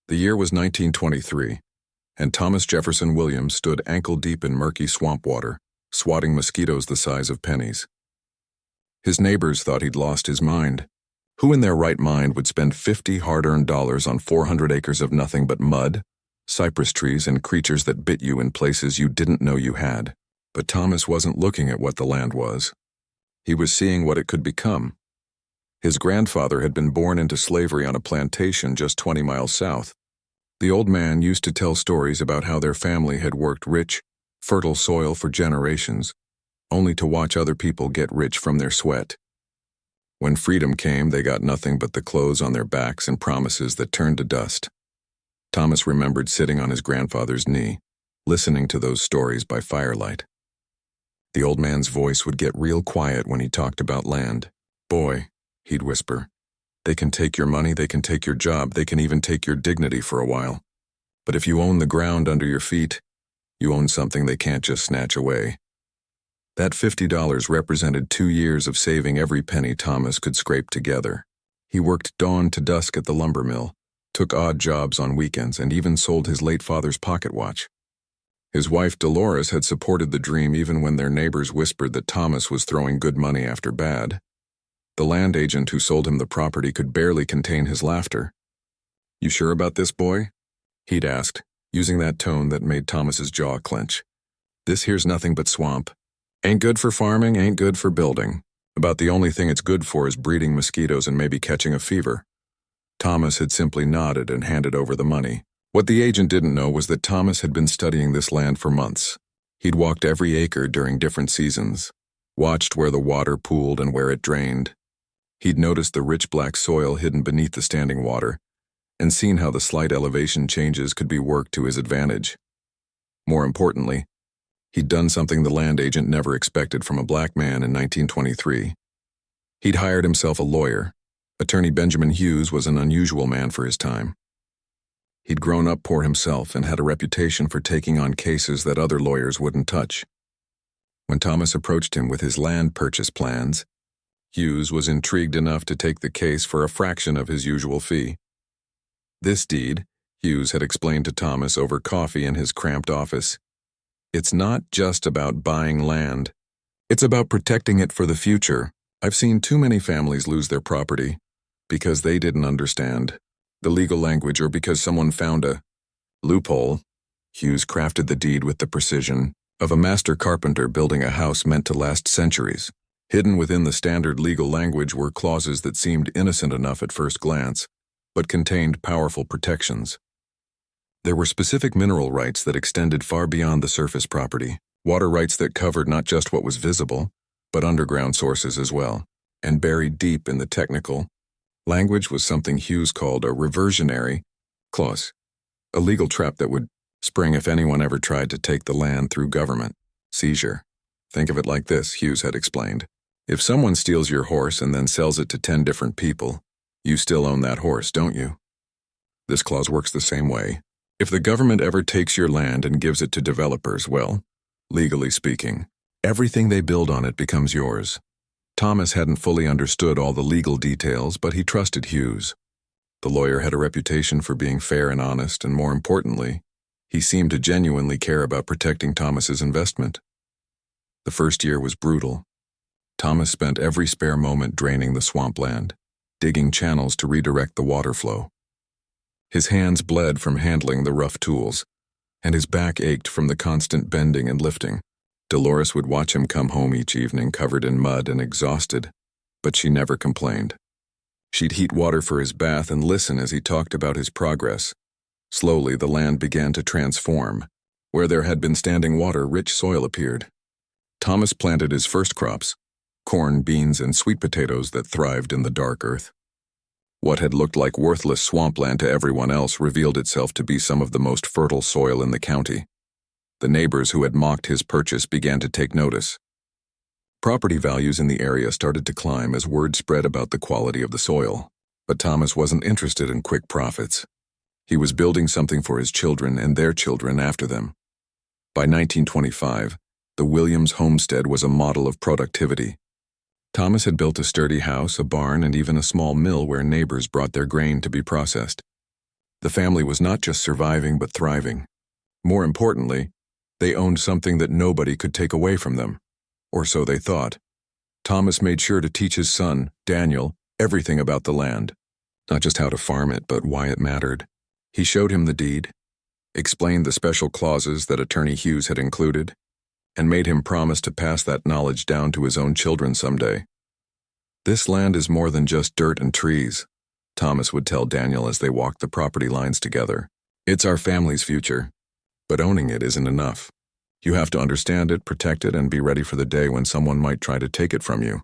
The year was 1923, and Thomas Jefferson Williams stood ankle-deep in murky swamp water, swatting mosquitoes the size of pennies. His neighbors thought he'd lost his mind. Who in their right mind would spend $50 hard-earned dollars on 400 acres of nothing but mud, cypress trees, and creatures that bit you in places you didn't know you had? But Thomas wasn't looking at what the land was. He was seeing what it could become. His grandfather had been born into slavery on a plantation just 20 miles south. The old man used to tell stories about how their family had worked rich, fertile soil for generations, only to watch other people get rich from their sweat. When freedom came, they got nothing but the clothes on their backs and promises that turned to dust. Thomas remembered sitting on his grandfather's knee, listening to those stories by firelight. The old man's voice would get real quiet when he talked about land. "Boy," he'd whisper, "they can take your money, they can take your job, they can even take your dignity for a while. But if you own the ground under your feet, you own something they can't just snatch away." That $50 represented 2 years of saving every penny Thomas could scrape together. He worked dawn to dusk at the lumber mill, took odd jobs on weekends, and even sold his late father's pocket watch. His wife Dolores had supported the dream even when their neighbors whispered that Thomas was throwing good money after bad. The land agent who sold him the property could barely contain his laughter. "You sure about this, boy?" he'd asked, using that tone that made Thomas's jaw clench. "This here's nothing but swamp. Ain't good for farming, ain't good for building. About the only thing it's good for is breeding mosquitoes and maybe catching a fever." Thomas had simply nodded and handed over the money. What the agent didn't know was that Thomas had been studying this land for months. He'd walked every acre during different seasons, watched where the water pooled and where it drained. He'd noticed the rich black soil hidden beneath the standing water, and seen how the slight elevation changes could be worked to his advantage. More importantly, he'd done something the land agent never expected from a black man in 1923. He'd hired himself a lawyer. Attorney Benjamin Hughes was an unusual man for his time. He'd grown up poor himself and had a reputation for taking on cases that other lawyers wouldn't touch. When Thomas approached him with his land purchase plans, Hughes was intrigued enough to take the case for a fraction of his usual fee. This deed, Hughes had explained to Thomas over coffee in his cramped office, "It's not just about buying land. It's about protecting it for the future. I've seen too many families lose their property because they didn't understand the legal language or because someone found a loophole." Hughes crafted the deed with the precision of a master carpenter building a house meant to last centuries. Hidden within the standard legal language were clauses that seemed innocent enough at first glance, but contained powerful protections. There were specific mineral rights that extended far beyond the surface property, water rights that covered not just what was visible, but underground sources as well, and buried deep in the technical language was something Hughes called a reversionary clause, a legal trap that would spring if anyone ever tried to take the land through government seizure. "Think of it like this," Hughes had explained. "If someone steals your horse and then sells it to 10 different people, you still own that horse, don't you? This clause works the same way. If the government ever takes your land and gives it to developers, well, legally speaking, everything they build on it becomes yours." Thomas hadn't fully understood all the legal details, but he trusted Hughes. The lawyer had a reputation for being fair and honest, and more importantly, he seemed to genuinely care about protecting Thomas's investment. The first year was brutal. Thomas spent every spare moment draining the swampland, digging channels to redirect the water flow. His hands bled from handling the rough tools, and his back ached from the constant bending and lifting. Dolores would watch him come home each evening covered in mud and exhausted, but she never complained. She'd heat water for his bath and listen as he talked about his progress. Slowly, the land began to transform. Where there had been standing water, rich soil appeared. Thomas planted his first crops, corn, beans, and sweet potatoes that thrived in the dark earth. What had looked like worthless swampland to everyone else revealed itself to be some of the most fertile soil in the county. The neighbors who had mocked his purchase began to take notice. Property values in the area started to climb as word spread about the quality of the soil. But Thomas wasn't interested in quick profits. He was building something for his children and their children after them. By 1925, the Williams homestead was a model of productivity. Thomas had built a sturdy house, a barn, and even a small mill where neighbors brought their grain to be processed. The family was not just surviving but thriving. More importantly, they owned something that nobody could take away from them. Or so they thought. Thomas made sure to teach his son, Daniel, everything about the land. Not just how to farm it, but why it mattered. He showed him the deed, explained the special clauses that Attorney Hughes had included, and made him promise to pass that knowledge down to his own children someday. "This land is more than just dirt and trees," Thomas would tell Daniel as they walked the property lines together. "It's our family's future. But owning it isn't enough. You have to understand it, protect it, and be ready for the day when someone might try to take it from you."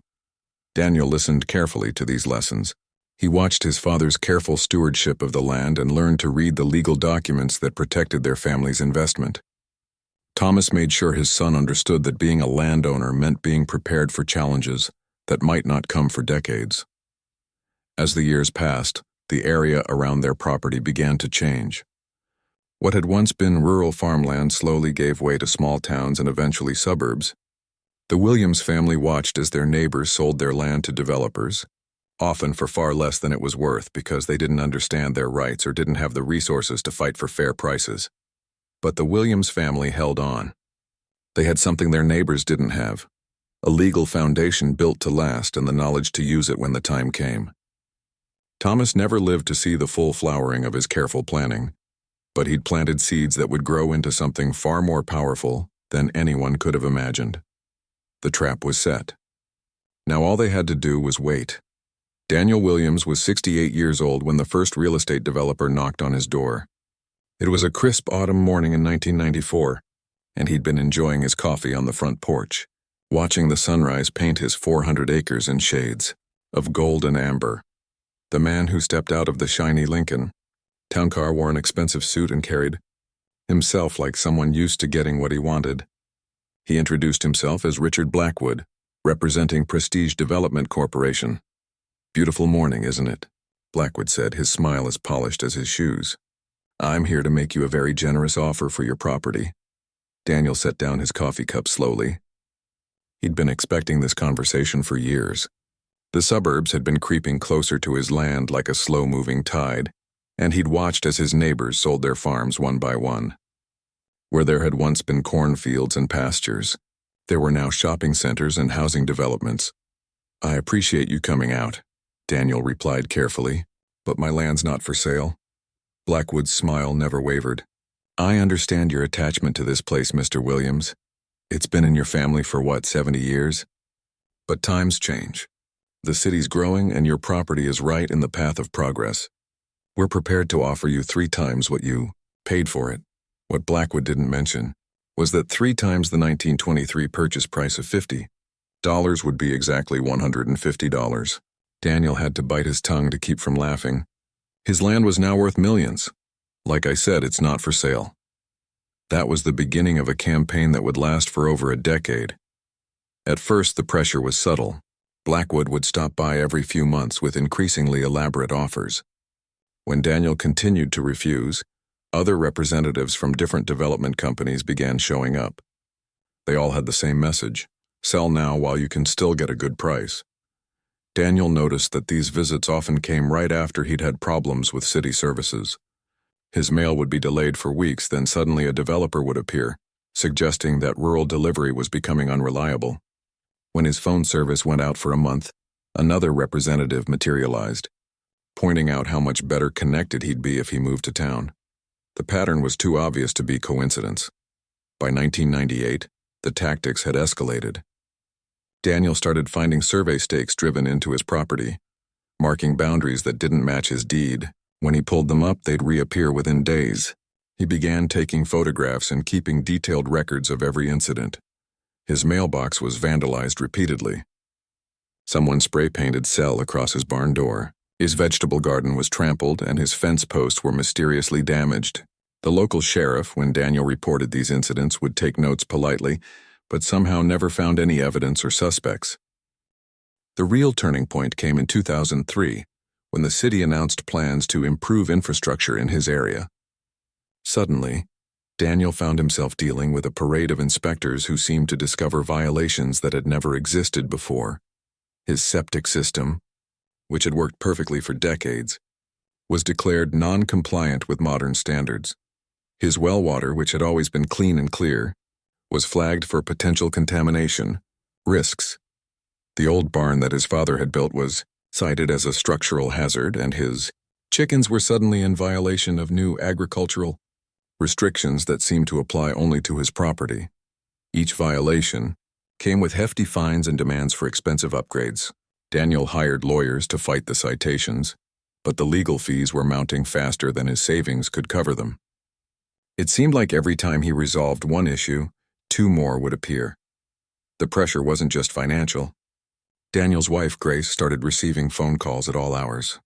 Daniel listened carefully to these lessons. He watched his father's careful stewardship of the land and learned to read the legal documents that protected their family's investment. Thomas made sure his son understood that being a landowner meant being prepared for challenges that might not come for decades. As the years passed, the area around their property began to change. What had once been rural farmland slowly gave way to small towns and eventually suburbs. The Williams family watched as their neighbors sold their land to developers, often for far less than it was worth because they didn't understand their rights or didn't have the resources to fight for fair prices. But the Williams family held on. They had something their neighbors didn't have, a legal foundation built to last and the knowledge to use it when the time came. Thomas never lived to see the full flowering of his careful planning, but he'd planted seeds that would grow into something far more powerful than anyone could have imagined. The trap was set. Now all they had to do was wait. Daniel Williams was 68 years old when the first real estate developer knocked on his door. It was a crisp autumn morning in 1994, and he'd been enjoying his coffee on the front porch, watching the sunrise paint his 400 acres in shades of gold and amber. The man who stepped out of the shiny Lincoln town car wore an expensive suit and carried himself like someone used to getting what he wanted. He introduced himself as Richard Blackwood, representing Prestige Development Corporation. "Beautiful morning, isn't it?" Blackwood said, his smile as polished as his shoes. "I'm here to make you a very generous offer for your property." Daniel set down his coffee cup slowly. He'd been expecting this conversation for years. The suburbs had been creeping closer to his land like a slow-moving tide, and he'd watched as his neighbors sold their farms one by one. Where there had once been cornfields and pastures, there were now shopping centers and housing developments. "I appreciate you coming out," Daniel replied carefully, "but my land's not for sale." Blackwood's smile never wavered. "I understand your attachment to this place, Mr. Williams. It's been in your family for 70 years? But times change. The city's growing and your property is right in the path of progress. We're prepared to offer you 3 times what you paid for it." What Blackwood didn't mention was that 3 times the 1923 purchase price of $50 would be exactly $150. Daniel had to bite his tongue to keep from laughing. His land was now worth millions. Like I said, it's not for sale. That was the beginning of a campaign that would last for over a decade. At first, the pressure was subtle. Blackwood would stop by every few months with increasingly elaborate offers. When Daniel continued to refuse, other representatives from different development companies began showing up. They all had the same message: sell now while you can still get a good price. Daniel noticed that these visits often came right after he'd had problems with city services. His mail would be delayed for weeks, then suddenly a developer would appear, suggesting that rural delivery was becoming unreliable. When his phone service went out for a month, another representative materialized, pointing out how much better connected he'd be if he moved to town. The pattern was too obvious to be coincidence. By 1998, the tactics had escalated. Daniel started finding survey stakes driven into his property, marking boundaries that didn't match his deed. When he pulled them up, they'd reappear within days. He began taking photographs and keeping detailed records of every incident. His mailbox was vandalized repeatedly. Someone spray-painted "sell" across his barn door. His vegetable garden was trampled, and his fence posts were mysteriously damaged. The local sheriff, when Daniel reported these incidents, would take notes politely, but somehow never found any evidence or suspects. The real turning point came in 2003, when the city announced plans to improve infrastructure in his area. Suddenly, Daniel found himself dealing with a parade of inspectors who seemed to discover violations that had never existed before. His septic system, which had worked perfectly for decades, was declared non-compliant with modern standards. His well water, which had always been clean and clear, was flagged for potential contamination risks. The old barn that his father had built was cited as a structural hazard, and his chickens were suddenly in violation of new agricultural restrictions that seemed to apply only to his property. Each violation came with hefty fines and demands for expensive upgrades. Daniel hired lawyers to fight the citations, but the legal fees were mounting faster than his savings could cover them. It seemed like every time he resolved one issue, two more would appear. The pressure wasn't just financial. Daniel's wife, Grace, started receiving phone calls at all hours.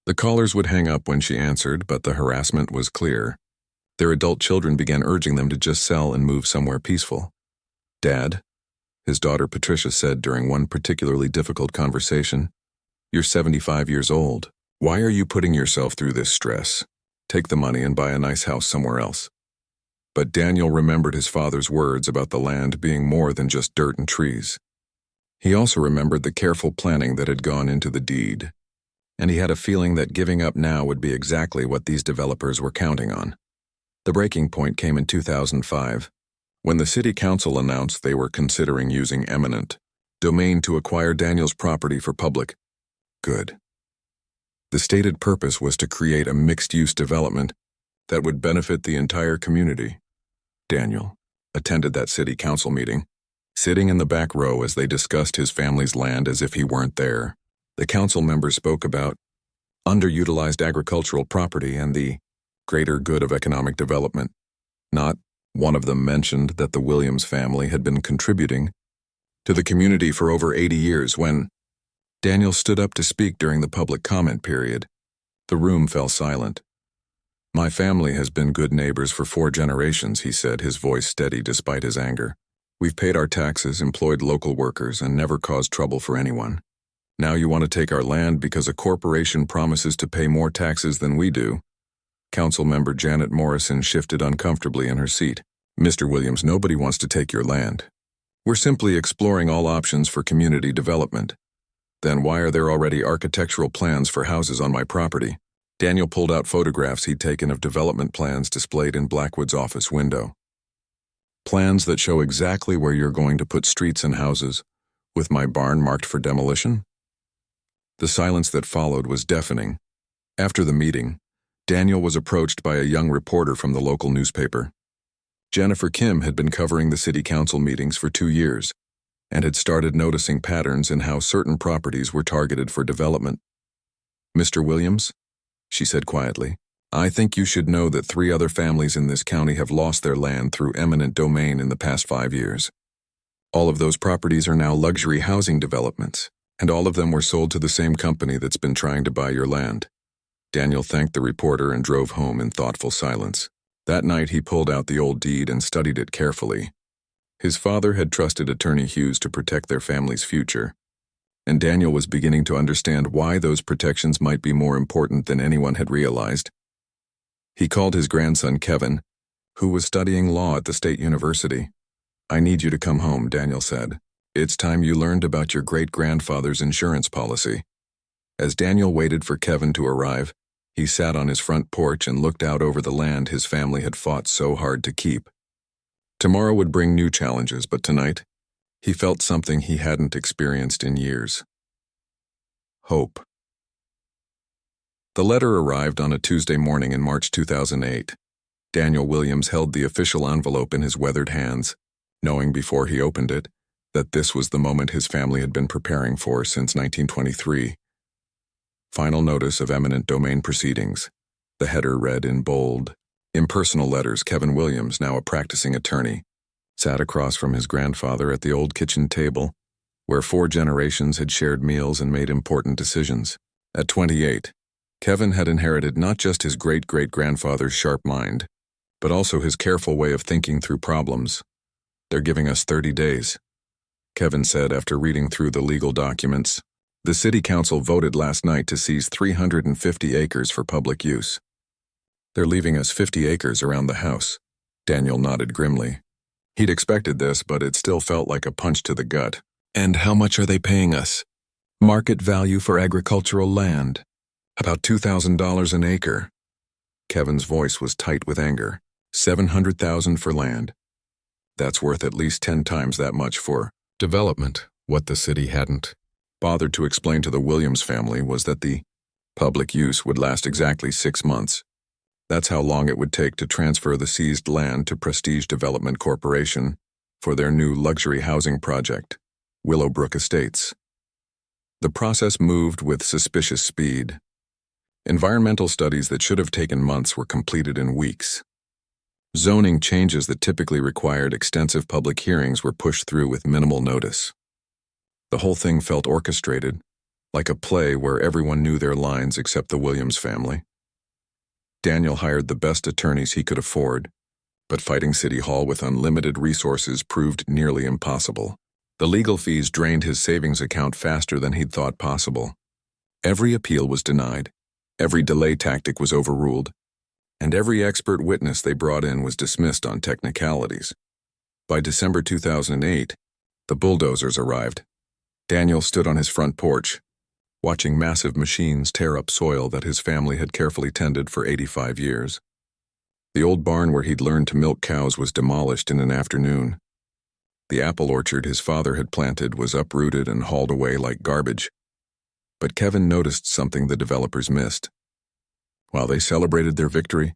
The callers would hang up when she answered, but the harassment was clear. Their adult children began urging them to just sell and move somewhere peaceful. "Dad," his daughter Patricia said during one particularly difficult conversation, "you're 75 years old. Why are you putting yourself through this stress? Take the money and buy a nice house somewhere else." But Daniel remembered his father's words about the land being more than just dirt and trees. He also remembered the careful planning that had gone into the deed, and he had a feeling that giving up now would be exactly what these developers were counting on. The breaking point came in 2005, when the city council announced they were considering using eminent domain to acquire Daniel's property for public good. The stated purpose was to create a mixed-use development that would benefit the entire community. Daniel attended that city council meeting, sitting in the back row as they discussed his family's land as if he weren't there. The council members spoke about underutilized agricultural property and the greater good of economic development. Not one of them mentioned that the Williams family had been contributing to the community for over 80 years. When Daniel stood up to speak during the public comment period, the room fell silent. "My family has been good neighbors for 4 generations," he said, his voice steady despite his anger. "We've paid our taxes, employed local workers, and never caused trouble for anyone. Now you want to take our land because a corporation promises to pay more taxes than we do." Council member Janet Morrison shifted uncomfortably in her seat. "Mr. Williams, nobody wants to take your land. We're simply exploring all options for community development." "Then why are there already architectural plans for houses on my property?" Daniel pulled out photographs he'd taken of development plans displayed in Blackwood's office window. "Plans that show exactly where you're going to put streets and houses, with my barn marked for demolition?" The silence that followed was deafening. After the meeting, Daniel was approached by a young reporter from the local newspaper. Jennifer Kim had been covering the city council meetings for 2 years and had started noticing patterns in how certain properties were targeted for development. "Mr. Williams," she said quietly, "I think you should know that 3 other families in this county have lost their land through eminent domain in the past 5 years. All of those properties are now luxury housing developments, and all of them were sold to the same company that's been trying to buy your land." Daniel thanked the reporter and drove home in thoughtful silence. That night he pulled out the old deed and studied it carefully. His father had trusted Attorney Hughes to protect their family's future, and Daniel was beginning to understand why those protections might be more important than anyone had realized. He called his grandson Kevin, who was studying law at the state university. "I need you to come home," Daniel said. "It's time you learned about your great-grandfather's insurance policy." As Daniel waited for Kevin to arrive, he sat on his front porch and looked out over the land his family had fought so hard to keep. Tomorrow would bring new challenges, but tonight, he felt something he hadn't experienced in years. Hope. The letter arrived on a Tuesday morning in March 2008. Daniel Williams held the official envelope in his weathered hands, knowing before he opened it that this was the moment his family had been preparing for since 1923. Final notice of eminent domain proceedings. The header read in bold, impersonal letters. Kevin Williams, now a practicing attorney, sat across from his grandfather at the old kitchen table, where 4 generations had shared meals and made important decisions. At 28, Kevin had inherited not just his great-great-grandfather's sharp mind, but also his careful way of thinking through problems. "They're giving us 30 days, Kevin said after reading through the legal documents. "The city council voted last night to seize 350 acres for public use. They're leaving us 50 acres around the house." Daniel nodded grimly. He'd expected this, but it still felt like a punch to the gut. "And how much are they paying us?" "Market value for agricultural land," About $2,000 an acre. Kevin's voice was tight with anger. $700,000 for land. That's worth at least 10 times that much for development. What the city hadn't bothered to explain to the Williams family was that the public use would last exactly 6 months. That's how long it would take to transfer the seized land to Prestige Development Corporation for their new luxury housing project, Willowbrook Estates. The process moved with suspicious speed. Environmental studies that should have taken months were completed in weeks. Zoning changes that typically required extensive public hearings were pushed through with minimal notice. The whole thing felt orchestrated, like a play where everyone knew their lines except the Williams family. Daniel hired the best attorneys he could afford, but fighting City Hall with unlimited resources proved nearly impossible. The legal fees drained his savings account faster than he'd thought possible. Every appeal was denied, every delay tactic was overruled, and every expert witness they brought in was dismissed on technicalities. By December 2008, the bulldozers arrived. Daniel stood on his front porch, watching massive machines tear up soil that his family had carefully tended for 85 years. The old barn where he'd learned to milk cows was demolished in an afternoon. The apple orchard his father had planted was uprooted and hauled away like garbage. But Kevin noticed something the developers missed. While they celebrated their victory,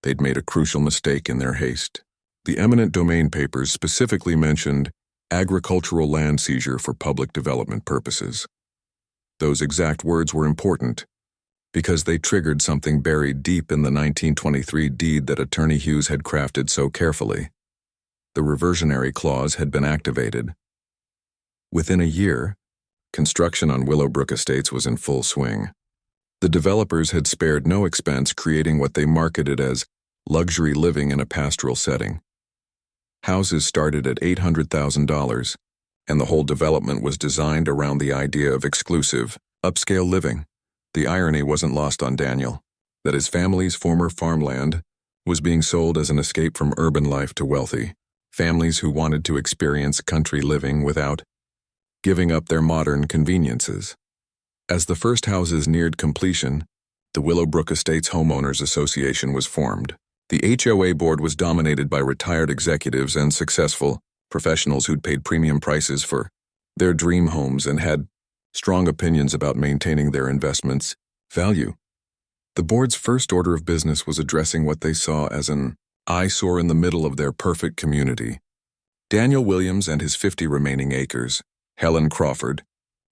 they'd made a crucial mistake in their haste. The eminent domain papers specifically mentioned agricultural land seizure for public development purposes. Those exact words were important because they triggered something buried deep in the 1923 deed that Attorney Hughes had crafted so carefully. The reversionary clause had been activated. Within a year, construction on Willowbrook Estates was in full swing. The developers had spared no expense creating what they marketed as luxury living in a pastoral setting. Houses started at $800,000, and the whole development was designed around the idea of exclusive, upscale living. The irony wasn't lost on Daniel, that his family's former farmland was being sold as an escape from urban life to wealthy families who wanted to experience country living without giving up their modern conveniences. As the first houses neared completion, the Willowbrook Estates Homeowners Association was formed. The HOA board was dominated by retired executives and successful professionals who'd paid premium prices for their dream homes and had strong opinions about maintaining their investments' value. The board's first order of business was addressing what they saw as an eyesore in the middle of their perfect community. Daniel Williams and his 50 remaining acres. Helen Crawford,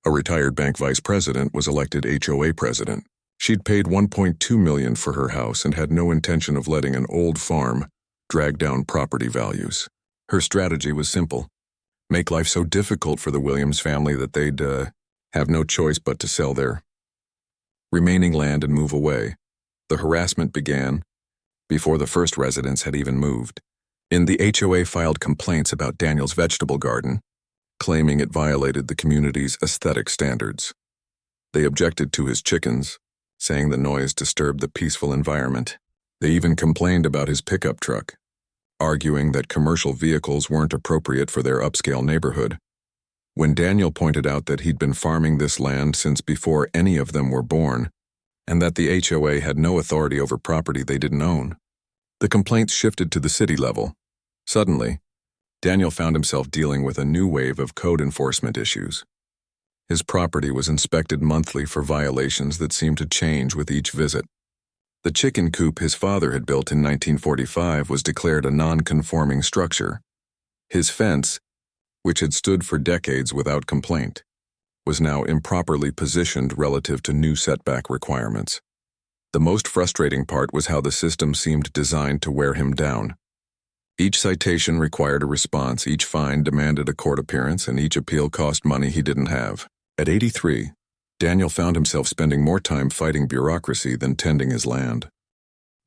a retired bank vice president, was elected HOA president. She'd paid $1.2 million for her house and had no intention of letting an old farm drag down property values. Her strategy was simple: make life so difficult for the Williams family that they'd have no choice but to sell their remaining land and move away. The harassment began before the first residents had even moved. The HOA filed complaints about Daniel's vegetable garden, claiming it violated the community's aesthetic standards. They objected to his chickens, saying the noise disturbed the peaceful environment. They even complained about his pickup truck, arguing that commercial vehicles weren't appropriate for their upscale neighborhood. When Daniel pointed out that he'd been farming this land since before any of them were born, and that the HOA had no authority over property they didn't own, the complaints shifted to the city level. Suddenly, Daniel found himself dealing with a new wave of code enforcement issues. His property was inspected monthly for violations that seemed to change with each visit. The chicken coop his father had built in 1945 was declared a non-conforming structure. His fence, which had stood for decades without complaint, was now improperly positioned relative to new setback requirements. The most frustrating part was how the system seemed designed to wear him down. Each citation required a response, each fine demanded a court appearance, and each appeal cost money he didn't have. At 83, Daniel found himself spending more time fighting bureaucracy than tending his land.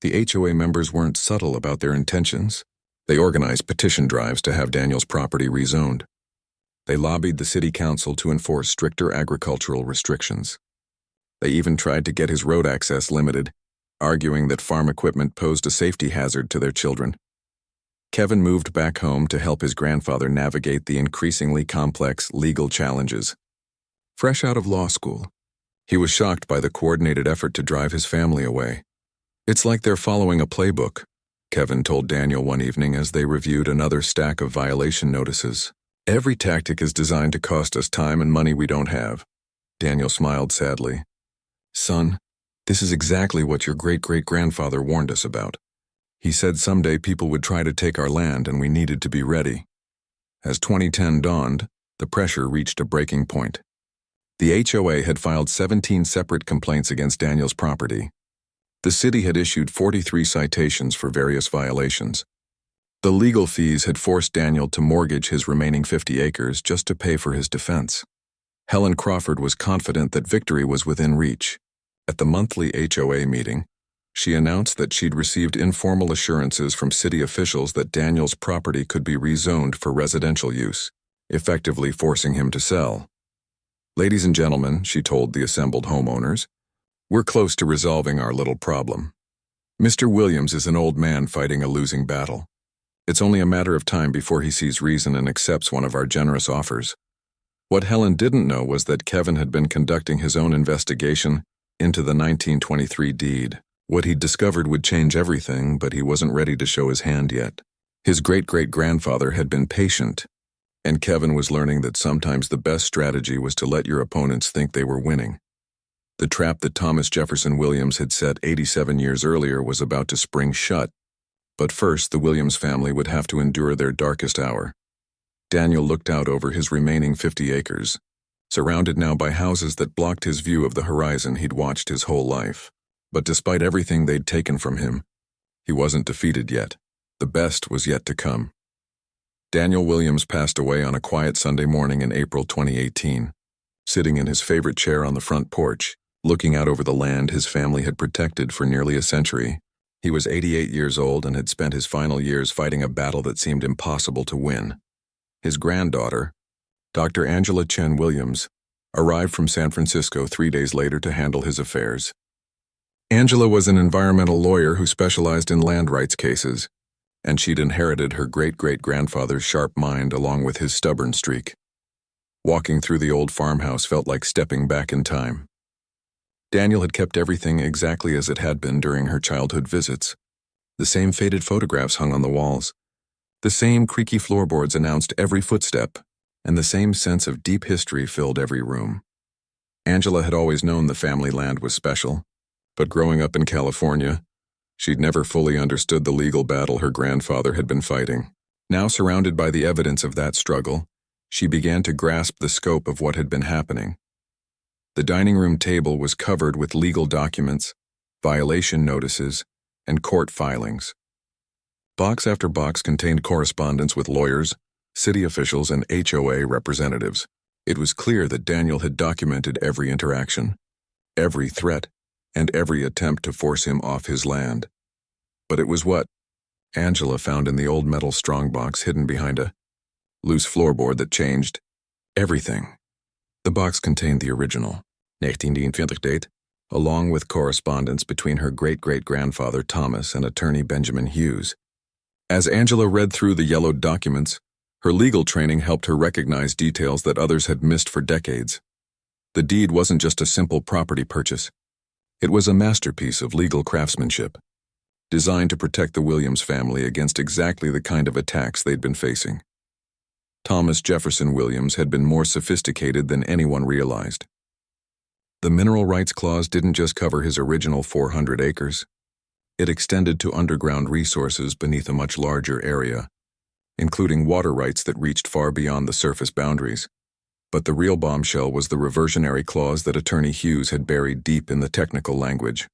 The HOA members weren't subtle about their intentions. They organized petition drives to have Daniel's property rezoned. They lobbied the city council to enforce stricter agricultural restrictions. They even tried to get his road access limited, arguing that farm equipment posed a safety hazard to their children. Kevin moved back home to help his grandfather navigate the increasingly complex legal challenges. Fresh out of law school, He was shocked by the coordinated effort to drive his family away. "It's like they're following a playbook," Kevin told Daniel one evening as they reviewed another stack of violation notices. "Every tactic is designed to cost us time and money we don't have." Daniel smiled sadly. "Son, this is exactly what your great-great-grandfather warned us about. He said someday people would try to take our land and we needed to be ready." As 2010 dawned, the pressure reached a breaking point. The HOA had filed 17 separate complaints against Daniel's property. The city had issued 43 citations for various violations. The legal fees had forced Daniel to mortgage his remaining 50 acres just to pay for his defense. Helen Crawford was confident that victory was within reach. At the monthly HOA meeting, she announced that she'd received informal assurances from city officials that Daniel's property could be rezoned for residential use, effectively forcing him to sell. "Ladies and gentlemen," she told the assembled homeowners, "we're close to resolving our little problem. Mr. Williams is an old man fighting a losing battle. It's only a matter of time before he sees reason and accepts one of our generous offers." What Helen didn't know was that Kevin had been conducting his own investigation into the 1923 deed. What he'd discovered would change everything, but he wasn't ready to show his hand yet. His great-great-grandfather had been patient, and Kevin was learning that sometimes the best strategy was to let your opponents think they were winning. The trap that Thomas Jefferson Williams had set 87 years earlier was about to spring shut, but first the Williams family would have to endure their darkest hour. Daniel looked out over his remaining 50 acres, surrounded now by houses that blocked his view of the horizon he'd watched his whole life. But despite everything they'd taken from him, he wasn't defeated yet. The best was yet to come. Daniel Williams passed away on a quiet Sunday morning in April 2018, sitting in his favorite chair on the front porch, looking out over the land his family had protected for nearly a century. He was 88 years old and had spent his final years fighting a battle that seemed impossible to win. His granddaughter, Dr. Angela Chen Williams, arrived from San Francisco 3 days later to handle his affairs. Angela was an environmental lawyer who specialized in land rights cases, and she'd inherited her great-great-grandfather's sharp mind along with his stubborn streak. Walking through the old farmhouse felt like stepping back in time. Daniel had kept everything exactly as it had been during her childhood visits. The same faded photographs hung on the walls. The same creaky floorboards announced every footstep, and the same sense of deep history filled every room. Angela had always known the family land was special, but growing up in California, she'd never fully understood the legal battle her grandfather had been fighting. Now surrounded by the evidence of that struggle, she began to grasp the scope of what had been happening. The dining room table was covered with legal documents, violation notices, and court filings. Box after box contained correspondence with lawyers, city officials, and HOA representatives. It was clear that Daniel had documented every interaction, every threat, and every attempt to force him off his land. But it was what Angela found in the old metal strongbox hidden behind a loose floorboard that changed everything. The box contained the original 1920 date, along with correspondence between her great-great-grandfather Thomas and attorney Benjamin Hughes. As Angela read through the yellowed documents, her legal training helped her recognize details that others had missed for decades. The deed wasn't just a simple property purchase. It was a masterpiece of legal craftsmanship, designed to protect the Williams family against exactly the kind of attacks they'd been facing. Thomas Jefferson Williams had been more sophisticated than anyone realized. The mineral rights clause didn't just cover his original 400 acres. It extended to underground resources beneath a much larger area, including water rights that reached far beyond the surface boundaries. But the real bombshell was the reversionary clause that Attorney Hughes had buried deep in the technical language.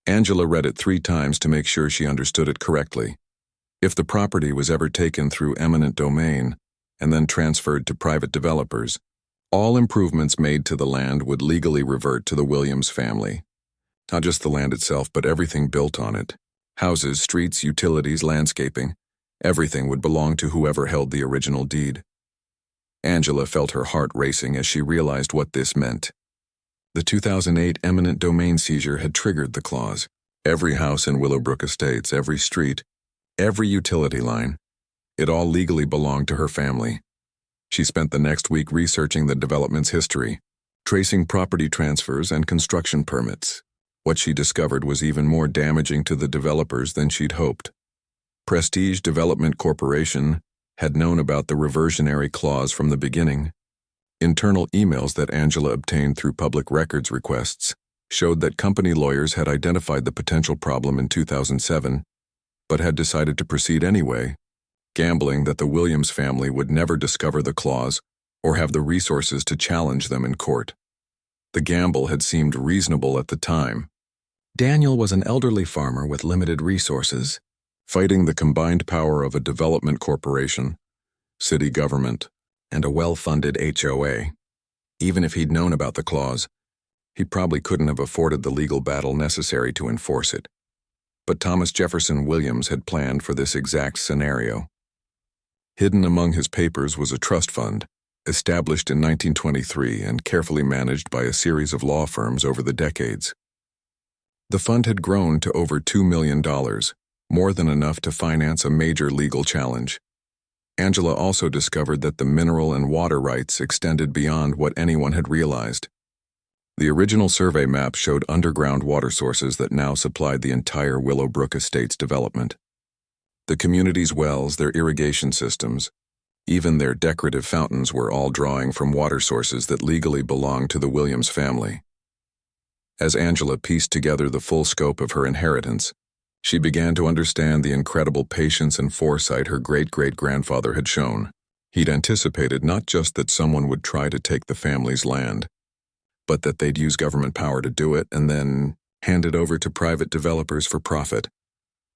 Angela read it 3 times to make sure she understood it correctly. If the property was ever taken through eminent domain and then transferred to private developers, all improvements made to the land would legally revert to the Williams family. Not just the land itself, but everything built on it. Houses, streets, utilities, landscaping. Everything would belong to whoever held the original deed. Angela felt her heart racing as she realized what this meant. The 2008 eminent domain seizure had triggered the clause. Every house in Willowbrook Estates, every street, every utility line, it all legally belonged to her family. She spent the next week researching the development's history, tracing property transfers and construction permits. What she discovered was even more damaging to the developers than she'd hoped. Prestige Development Corporation had known about the reversionary clause from the beginning. Internal emails that Angela obtained through public records requests showed that company lawyers had identified the potential problem in 2007, but had decided to proceed anyway, gambling that the Williams family would never discover the clause or have the resources to challenge them in court. The gamble had seemed reasonable at the time. Daniel was an elderly farmer with limited resources, fighting the combined power of a development corporation, city government, and a well-funded HOA. Even if he'd known about the clause, he probably couldn't have afforded the legal battle necessary to enforce it. But Thomas Jefferson Williams had planned for this exact scenario. Hidden among his papers was a trust fund, established in 1923 and carefully managed by a series of law firms over the decades. The fund had grown to over $2 million, more than enough to finance a major legal challenge. Angela also discovered that the mineral and water rights extended beyond what anyone had realized. The original survey map showed underground water sources that now supplied the entire Willowbrook Estates development. The community's wells, their irrigation systems, even their decorative fountains were all drawing from water sources that legally belonged to the Williams family. As Angela pieced together the full scope of her inheritance, she began to understand the incredible patience and foresight her great-great-grandfather had shown. He'd anticipated not just that someone would try to take the family's land, but that they'd use government power to do it and then hand it over to private developers for profit.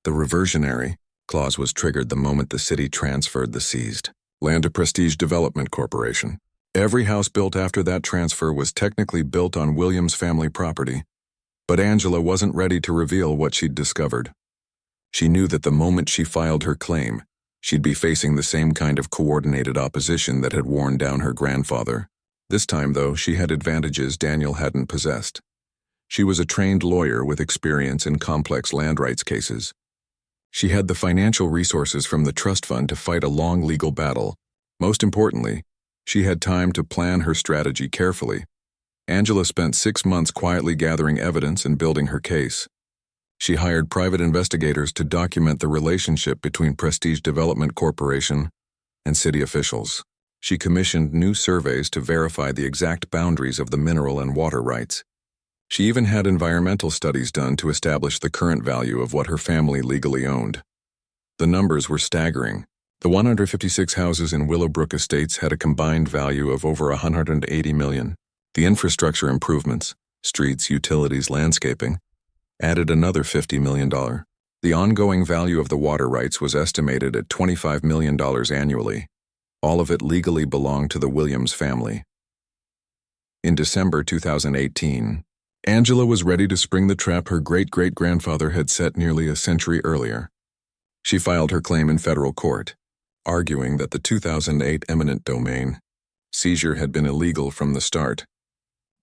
The reversionary clause was triggered the moment the city transferred the seized land to Prestige Development Corporation. Every house built after that transfer was technically built on Williams family property, but Angela wasn't ready to reveal what she'd discovered. She knew that the moment she filed her claim, she'd be facing the same kind of coordinated opposition that had worn down her grandfather. This time, though, she had advantages Daniel hadn't possessed. She was a trained lawyer with experience in complex land rights cases. She had the financial resources from the trust fund to fight a long legal battle. Most importantly, she had time to plan her strategy carefully. Angela spent 6 months quietly gathering evidence and building her case. She hired private investigators to document the relationship between Prestige Development Corporation and city officials. She commissioned new surveys to verify the exact boundaries of the mineral and water rights. She even had environmental studies done to establish the current value of what her family legally owned. The numbers were staggering. The 156 houses in Willowbrook Estates had a combined value of over $180 million. The infrastructure improvements, streets, utilities, landscaping, added another $50 million. The ongoing value of the water rights was estimated at $25 million annually. All of it legally belonged to the Williams family. In December 2018, Angela was ready to spring the trap her great-great-grandfather had set nearly a century earlier. She filed her claim in federal court, arguing that the 2008 eminent domain seizure had been illegal from the start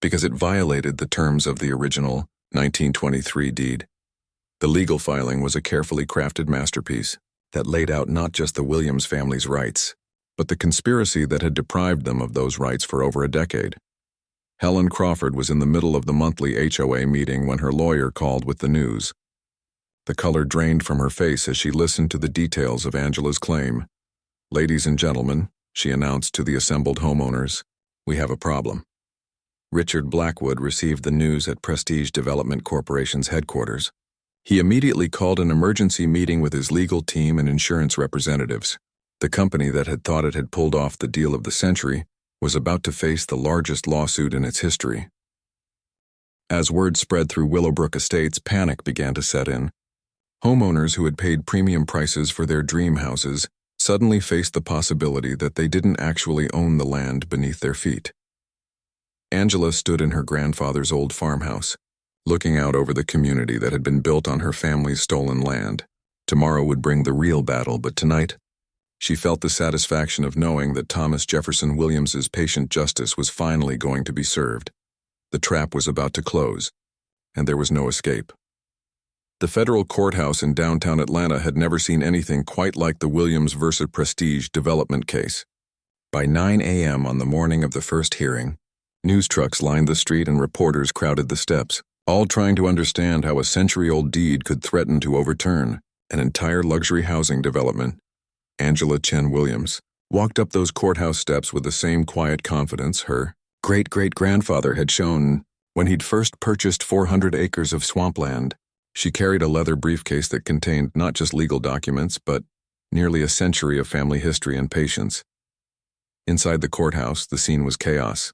because it violated the terms of the original 1923 deed. The legal filing was a carefully crafted masterpiece that laid out not just the Williams family's rights, but the conspiracy that had deprived them of those rights for over a decade. Helen Crawford was in the middle of the monthly HOA meeting when her lawyer called with the news. The color drained from her face as she listened to the details of Angela's claim. "Ladies and gentlemen," she announced to the assembled homeowners, "we have a problem." Richard Blackwood received the news at Prestige Development Corporation's headquarters. He immediately called an emergency meeting with his legal team and insurance representatives. The company that had thought it had pulled off the deal of the century was about to face the largest lawsuit in its history. As word spread through Willowbrook Estates, panic began to set in. Homeowners who had paid premium prices for their dream houses suddenly faced the possibility that they didn't actually own the land beneath their feet. Angela stood in her grandfather's old farmhouse, looking out over the community that had been built on her family's stolen land. Tomorrow would bring the real battle, but tonight, she felt the satisfaction of knowing that Thomas Jefferson Williams's patient justice was finally going to be served. The trap was about to close, and there was no escape. The federal courthouse in downtown Atlanta had never seen anything quite like the Williams versus Prestige development case. By 9 a.m. on the morning of the first hearing, News trucks lined the street and reporters crowded the steps, all trying to understand how a century-old deed could threaten to overturn an entire luxury housing development. Angela Chen Williams walked up those courthouse steps with the same quiet confidence her great-great-grandfather had shown when he'd first purchased 400 acres of swampland. She carried a leather briefcase that contained not just legal documents, but nearly a century of family history and patience. Inside the courthouse, the scene was chaos.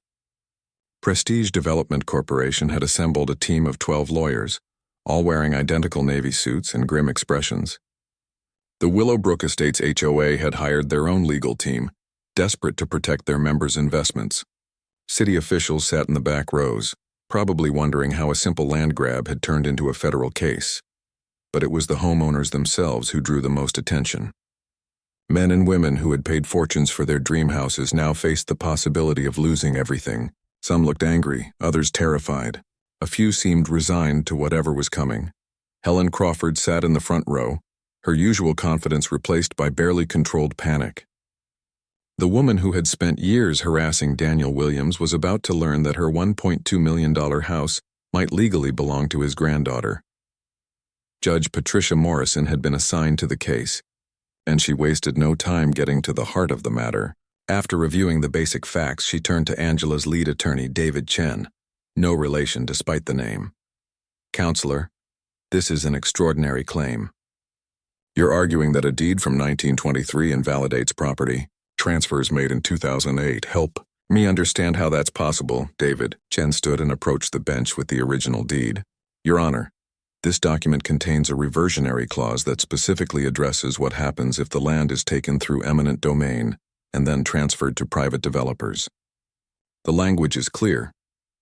Prestige Development Corporation had assembled a team of 12 lawyers, all wearing identical navy suits and grim expressions. The Willowbrook Estates HOA had hired their own legal team, desperate to protect their members' investments. City officials sat in the back rows, probably wondering how a simple land grab had turned into a federal case. But it was the homeowners themselves who drew the most attention. Men and women who had paid fortunes for their dream houses now faced the possibility of losing everything. Some looked angry, others terrified. A few seemed resigned to whatever was coming. Helen Crawford sat in the front row, her usual confidence replaced by barely controlled panic. The woman who had spent years harassing Daniel Williams was about to learn that her $1.2 million house might legally belong to his granddaughter. Judge Patricia Morrison had been assigned to the case, and she wasted no time getting to the heart of the matter. After reviewing the basic facts, she turned to Angela's lead attorney, David Chen, no relation despite the name. Counselor, this is an extraordinary claim. You're arguing that a deed from 1923 invalidates property, transfers made in 2008. Help me understand how that's possible, David. Chen stood and approached the bench with the original deed. Your Honor, this document contains a reversionary clause that specifically addresses what happens if the land is taken through eminent domain and then transferred to private developers. The language is clear.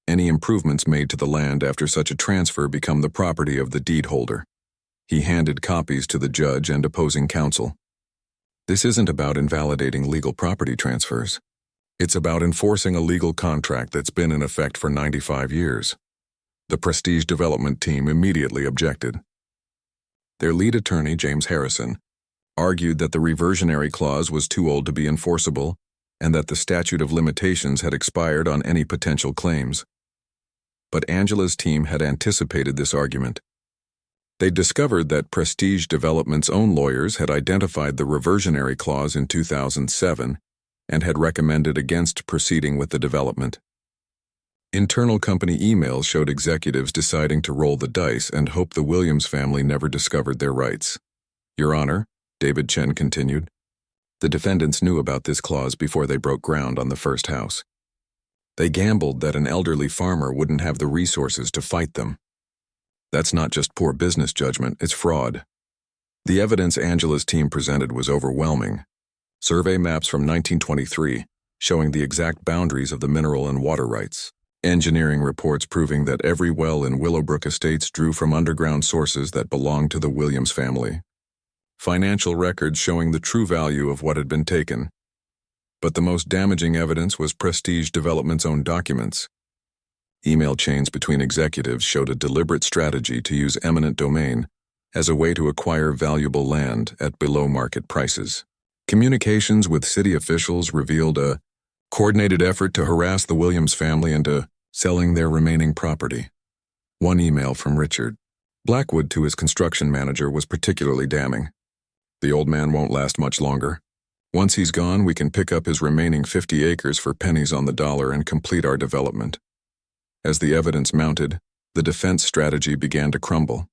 Any improvements made to the land after such a transfer become the property of the deed holder. He handed copies to the judge and opposing counsel. This isn't about invalidating legal property transfers. It's about enforcing a legal contract that's been in effect for 95 years. The Prestige Development team immediately objected. Their lead attorney, James Harrison, argued that the reversionary clause was too old to be enforceable and that the statute of limitations had expired on any potential claims. But Angela's team had anticipated this argument. They discovered that Prestige Development's own lawyers had identified the reversionary clause in 2007 and had recommended against proceeding with the development. Internal company emails showed executives deciding to roll the dice and hope the Williams family never discovered their rights. Your Honor, David Chen continued, the defendants knew about this clause before they broke ground on the first house. They gambled that an elderly farmer wouldn't have the resources to fight them. That's not just poor business judgment, it's fraud. The evidence Angela's team presented was overwhelming. Survey maps from 1923 showing the exact boundaries of the mineral and water rights. Engineering reports proving that every well in Willowbrook Estates drew from underground sources that belonged to the Williams family. Financial records showing the true value of what had been taken. But the most damaging evidence was Prestige Development's own documents. Email chains between executives showed a deliberate strategy to use eminent domain as a way to acquire valuable land at below-market prices. Communications with city officials revealed a coordinated effort to harass the Williams family into selling their remaining property. One email from Richard Blackwood to his construction manager was particularly damning. The old man won't last much longer. Once he's gone, we can pick up his remaining 50 acres for pennies on the dollar and complete our development. As the evidence mounted, the defense strategy began to crumble.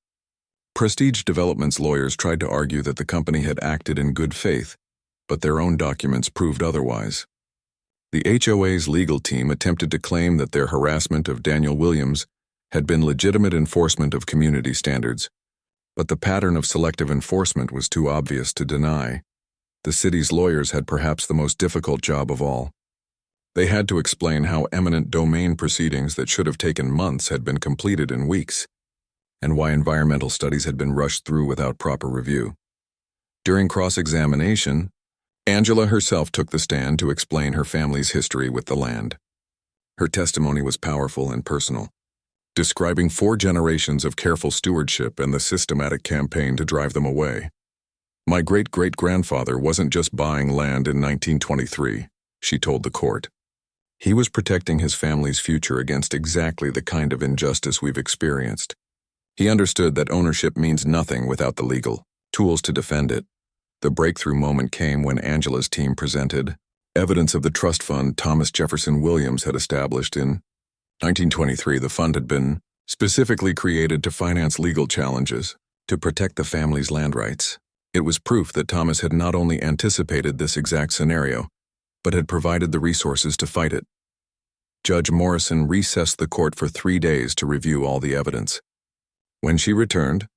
Prestige Development's lawyers tried to argue that the company had acted in good faith, but their own documents proved otherwise. The HOA's legal team attempted to claim that their harassment of Daniel Williams had been legitimate enforcement of community standards, but the pattern of selective enforcement was too obvious to deny. The city's lawyers had perhaps the most difficult job of all. They had to explain how eminent domain proceedings that should have taken months had been completed in weeks, and why environmental studies had been rushed through without proper review. During cross-examination, Angela herself took the stand to explain her family's history with the land. Her testimony was powerful and personal, describing 4 generations of careful stewardship and the systematic campaign to drive them away. My great-great-grandfather wasn't just buying land in 1923, she told the court. He was protecting his family's future against exactly the kind of injustice we've experienced. He understood that ownership means nothing without the legal tools to defend it. The breakthrough moment came when Angela's team presented evidence of the trust fund Thomas Jefferson Williams had established in 1923. The fund had been specifically created to finance legal challenges, to protect the family's land rights. It was proof that Thomas had not only anticipated this exact scenario, but had provided the resources to fight it. Judge Morrison recessed the court for 3 days to review all the evidence. When she returned,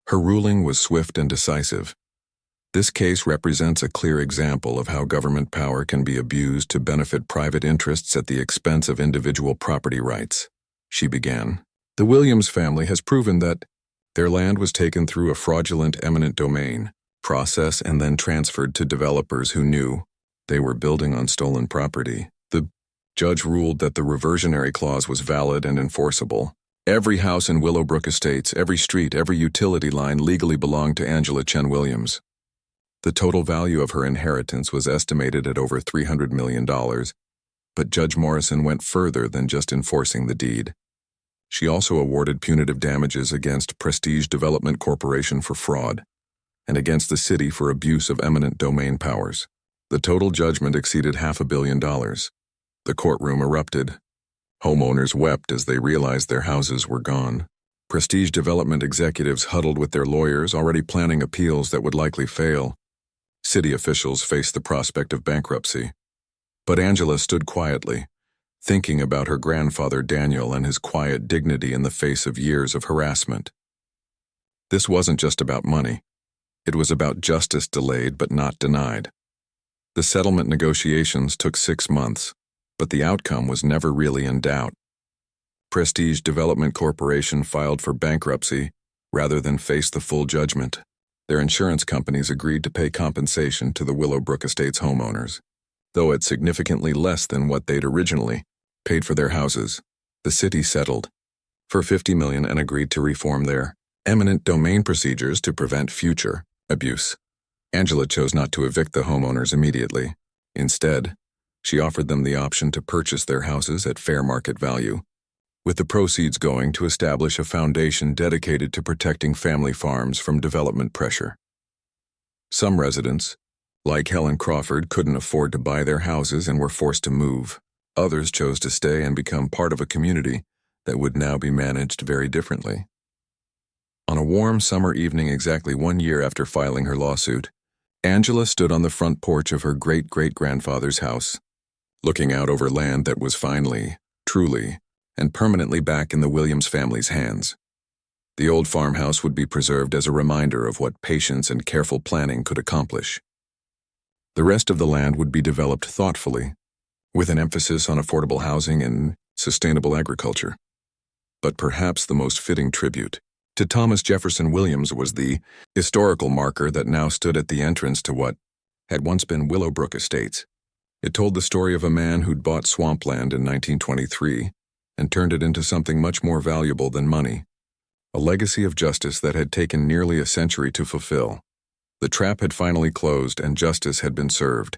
her ruling was swift and decisive. This case represents a clear example of how government power can be abused to benefit private interests at the expense of individual property rights. She began. The Williams family has proven that their land was taken through a fraudulent eminent domain process and then transferred to developers who knew they were building on stolen property. The judge ruled that the reversionary clause was valid and enforceable. Every house in Willowbrook Estates, every street, every utility line legally belonged to Angela Chen Williams. The total value of her inheritance was estimated at over $300 million, but Judge Morrison went further than just enforcing the deed. She also awarded punitive damages against Prestige Development Corporation for fraud and against the city for abuse of eminent domain powers. The total judgment exceeded $500 million. The courtroom erupted. Homeowners wept as they realized their houses were gone. Prestige Development executives huddled with their lawyers, already planning appeals that would likely fail. City officials faced the prospect of bankruptcy. But Angela stood quietly, thinking about her grandfather Daniel and his quiet dignity in the face of years of harassment. This wasn't just about money. It was about justice delayed but not denied. The settlement negotiations took 6 months, but the outcome was never really in doubt. Prestige Development Corporation filed for bankruptcy rather than face the full judgment. Their insurance companies agreed to pay compensation to the Willowbrook Estates homeowners, though at significantly less than what they'd originally paid for their houses. The city settled for $50 million and agreed to reform their eminent domain procedures to prevent future abuse. Angela chose not to evict the homeowners immediately. Instead, she offered them the option to purchase their houses at fair market value, with the proceeds going to establish a foundation dedicated to protecting family farms from development pressure. Some residents, like Helen Crawford, couldn't afford to buy their houses and were forced to move. Others chose to stay and become part of a community that would now be managed very differently. On a warm summer evening exactly 1 year after filing her lawsuit, Angela stood on the front porch of her great-great-grandfather's house, looking out over land that was finally, truly, and permanently back in the Williams family's hands. The old farmhouse would be preserved as a reminder of what patience and careful planning could accomplish. The rest of the land would be developed thoughtfully, with an emphasis on affordable housing and sustainable agriculture. But perhaps the most fitting tribute to Thomas Jefferson Williams was the historical marker that now stood at the entrance to what had once been Willowbrook Estates. It told the story of a man who'd bought swampland in 1923 and turned it into something much more valuable than money, a legacy of justice that had taken nearly a century to fulfill. The trap had finally closed and justice had been served.